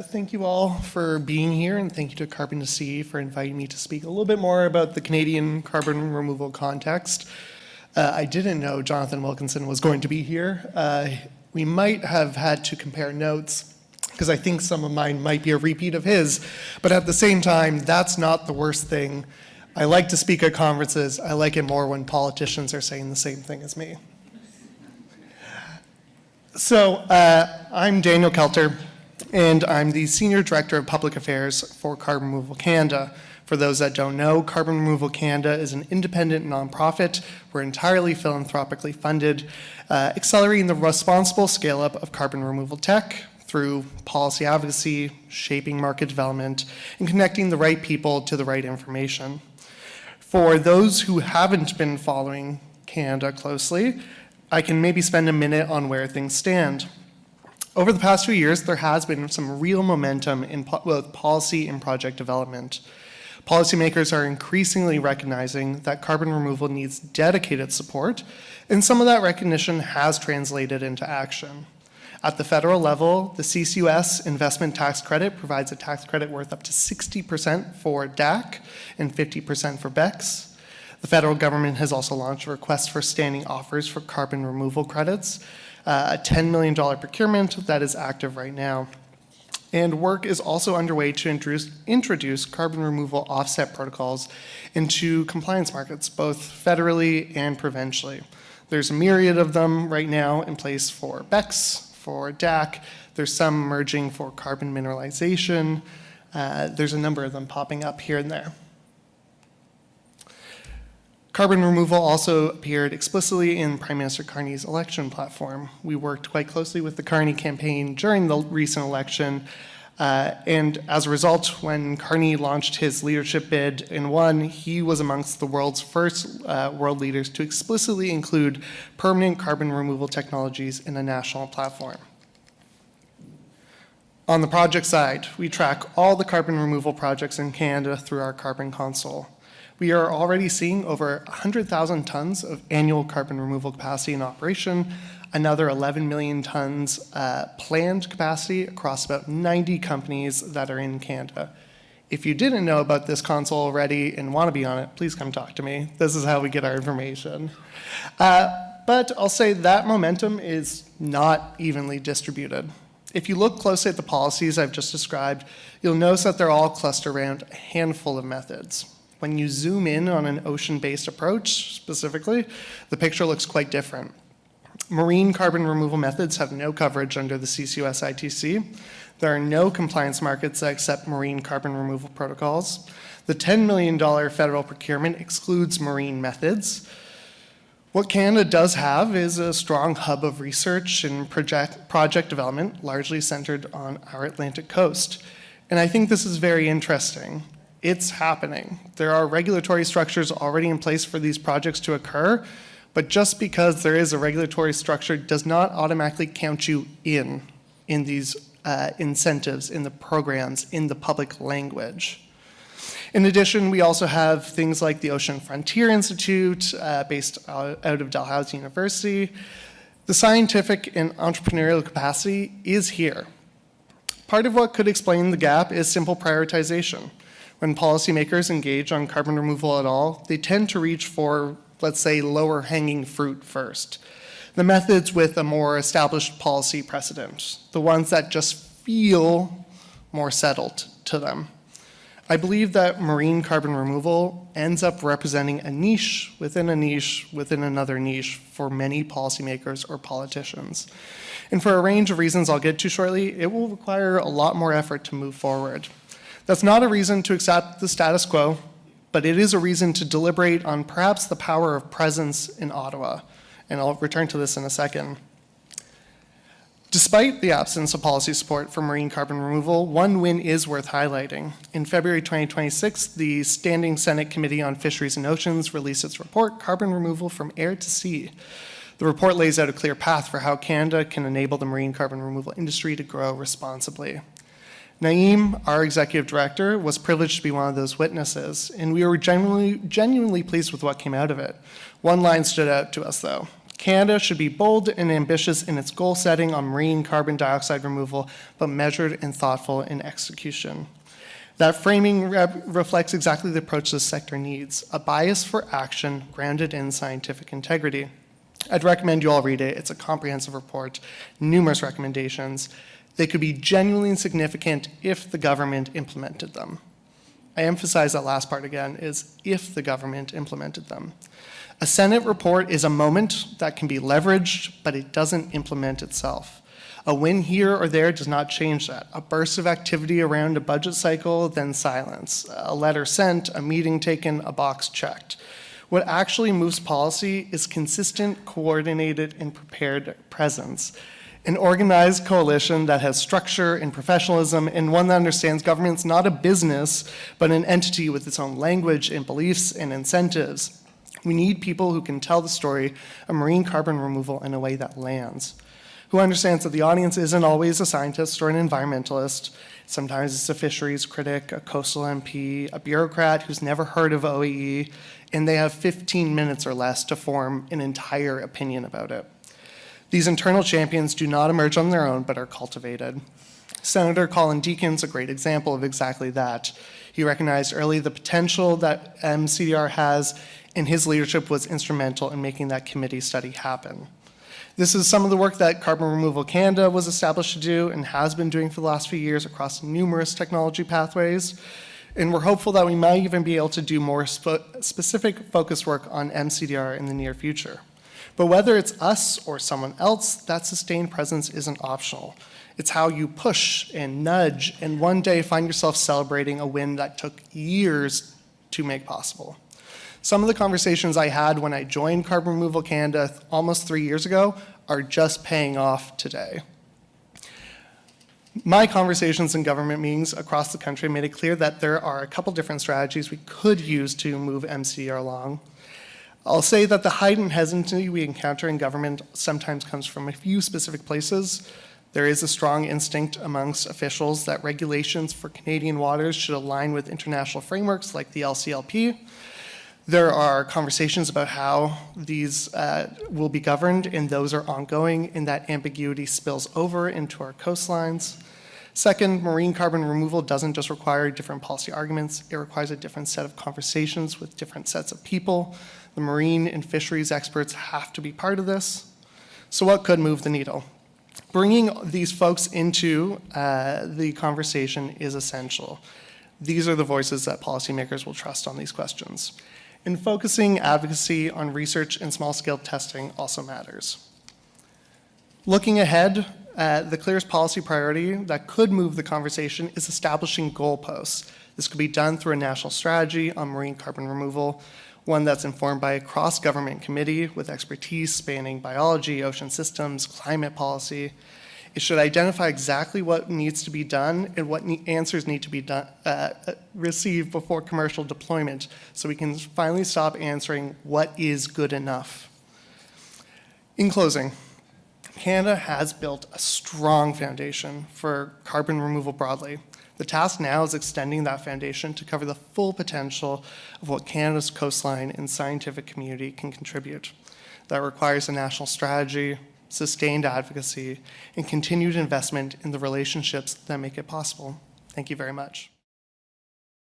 thank you all for being here, and thank you to Carbon to Sea for inviting me to speak a little bit more about the Canadian carbon removal context. I didn't know Jonathan Wilkinson was going to be here. We might have had to compare notes because I think some of mine might be a repeat of his, but at the same time, that's not the worst thing. I like to speak at conferences. I like it more when politicians are saying the same thing as me. So I'm Daniel Kelter, and I'm the Senior Director of Public Affairs for Carbon Removal Canada. For those that don't know, Carbon Removal Canada is an independent nonprofit. We're entirely philanthropically funded, accelerating the responsible scale-up of carbon removal tech through policy advocacy, shaping market development, and connecting the right people to the right information. For those who haven't been following Canada closely, I can maybe spend a minute on where things stand. Over the past few years, there has been some real momentum in both policy and project development. Policymakers are increasingly recognizing that carbon removal needs dedicated support, and some of that recognition has translated into action. At the federal level, the CCUS investment tax credit provides a tax credit worth up to 60% for DAC and 50% for BECCS. The federal government has also launched a request for standing offers for carbon removal credits, a $10 million procurement that is active right now. And work is also underway to introduce carbon removal offset protocols into compliance markets, both federally and provincially. There's a myriad of them right now in place for BECCS, for DAC. There's some emerging for carbon mineralization. There's a number of them popping up here and there. Carbon removal also appeared explicitly in Prime Minister Carney's election platform. We worked quite closely with the Carney campaign during the recent election, and as a result, when Carney launched his leadership bid and won, he was amongst the world's first world leaders to explicitly include permanent carbon removal technologies in a national platform. On the project side, we track all the carbon removal projects in Canada through our carbon console. We are already seeing over 100,000 tons of annual carbon removal capacity in operation, another 11 million tons planned capacity across about 90 companies that are in Canada. If you didn't know about this console already and want to be on it, please come talk to me. This is how we get our information. But I'll say that momentum is not evenly distributed. If you look closely at the policies I've just described, you'll notice that they're all clustered around a handful of methods. When you zoom in on an ocean-based approach, specifically, the picture looks quite different. Marine carbon removal methods have no coverage under the CCUS ITC. There are no compliance markets that accept marine carbon removal protocols. The $10 million federal procurement excludes marine methods. What Canada does have is a strong hub of research and project development, largely centered on our Atlantic coast. And I think this is very interesting. It's happening. There are regulatory structures already in place for these projects to occur, but just because there is a regulatory structure does not automatically count you in these incentives, in the programs, in the public language. In addition, we also have things like the Ocean Frontier Institute, based out of Dalhousie University. The scientific and entrepreneurial capacity is here. Part of what could explain the gap is simple prioritization. When policymakers engage on carbon removal at all, they tend to reach for, let's say, lower hanging fruit first. The methods with a more established policy precedent, the ones that just feel more settled to them. I believe that marine carbon removal ends up representing a niche within another niche for many policymakers or politicians. And for a range of reasons I'll get to shortly, it will require a lot more effort to move forward. That's not a reason to accept the status quo, but it is a reason to deliberate on perhaps the power of presence in Ottawa, and I'll return to this in a second. Despite the absence of policy support for marine carbon removal, one win is worth highlighting. In February 2026, the Standing Senate Committee on Fisheries and Oceans released its report, Carbon Removal from Air to Sea. The report lays out a clear path for how Canada can enable the marine carbon removal industry to grow responsibly. Naeem, our executive director, was privileged to be one of those witnesses, and we were genuinely pleased with what came out of it. One line stood out to us, though. Canada should be bold and ambitious in its goal setting on marine carbon dioxide removal, but measured and thoughtful in execution. That framing reflects exactly the approach this sector needs, a bias for action grounded in scientific integrity. I'd recommend you all read it. It's a comprehensive report, numerous recommendations. They could be genuinely significant if the government implemented them. I emphasize that last part again, is if the government implemented them. A Senate report is a moment that can be leveraged, but it doesn't implement itself. A win here or there does not change that. A burst of activity around a budget cycle, then silence. A letter sent, a meeting taken, a box checked. What actually moves policy is consistent, coordinated, and prepared presence. An organized coalition that has structure and professionalism, and one that understands government's not a business, but an entity with its own language and beliefs and incentives. We need people who can tell the story of marine carbon removal in a way that lands, who understands that the audience isn't always a scientist or an environmentalist. Sometimes it's a fisheries critic, a coastal MP, a bureaucrat who's never heard of OEE, and they have 15 minutes or less to form an entire opinion about it. These internal champions do not emerge on their own, but are cultivated. Senator Colin Deacon's a great example of exactly that. He recognized early the potential that MCDR has, and his leadership was instrumental in making that committee study happen. This is some of the work that Carbon Removal Canada was established to do and has been doing for the last few years across numerous technology pathways. And we're hopeful that we might even be able to do more specific focus work on MCDR in the near future. But whether it's us or someone else, that sustained presence isn't optional. It's how you push and nudge and one day find yourself celebrating a win that took years to make possible. Some of the conversations I had when I joined Carbon Removal Canada almost 3 years ago are just paying off today. My conversations in government meetings across the country made it clear that there are a couple different strategies we could use to move MCDR along. I'll say that the heightened hesitancy we encounter in government sometimes comes from a few specific places. There is a strong instinct amongst officials that regulations for Canadian waters should align with international frameworks like the LCLP. There are conversations about how these will be governed, and those are ongoing, and that ambiguity spills over into our coastlines. Second, marine carbon removal doesn't just require different policy arguments, it requires a different set of conversations with different sets of people. The marine and fisheries experts have to be part of this. So what could move the needle? Bringing these folks into the conversation is essential. These are the voices that policymakers will trust on these questions. And focusing advocacy on research and small-scale testing also matters. Looking ahead, the clearest policy priority that could move the conversation is establishing goalposts. This could be done through a national strategy on marine carbon removal, one that's informed by a cross-government committee with expertise spanning biology, ocean systems, climate policy. It should identify exactly what needs to be done and what answers need to be received before commercial deployment, so we can finally stop answering what is good enough. In closing, Canada has built a strong foundation for carbon removal broadly. The task now is extending that foundation to cover the full potential of what Canada's coastline and scientific community can contribute. That requires a national strategy, sustained advocacy, and continued investment in the relationships that make it possible. Thank you very much.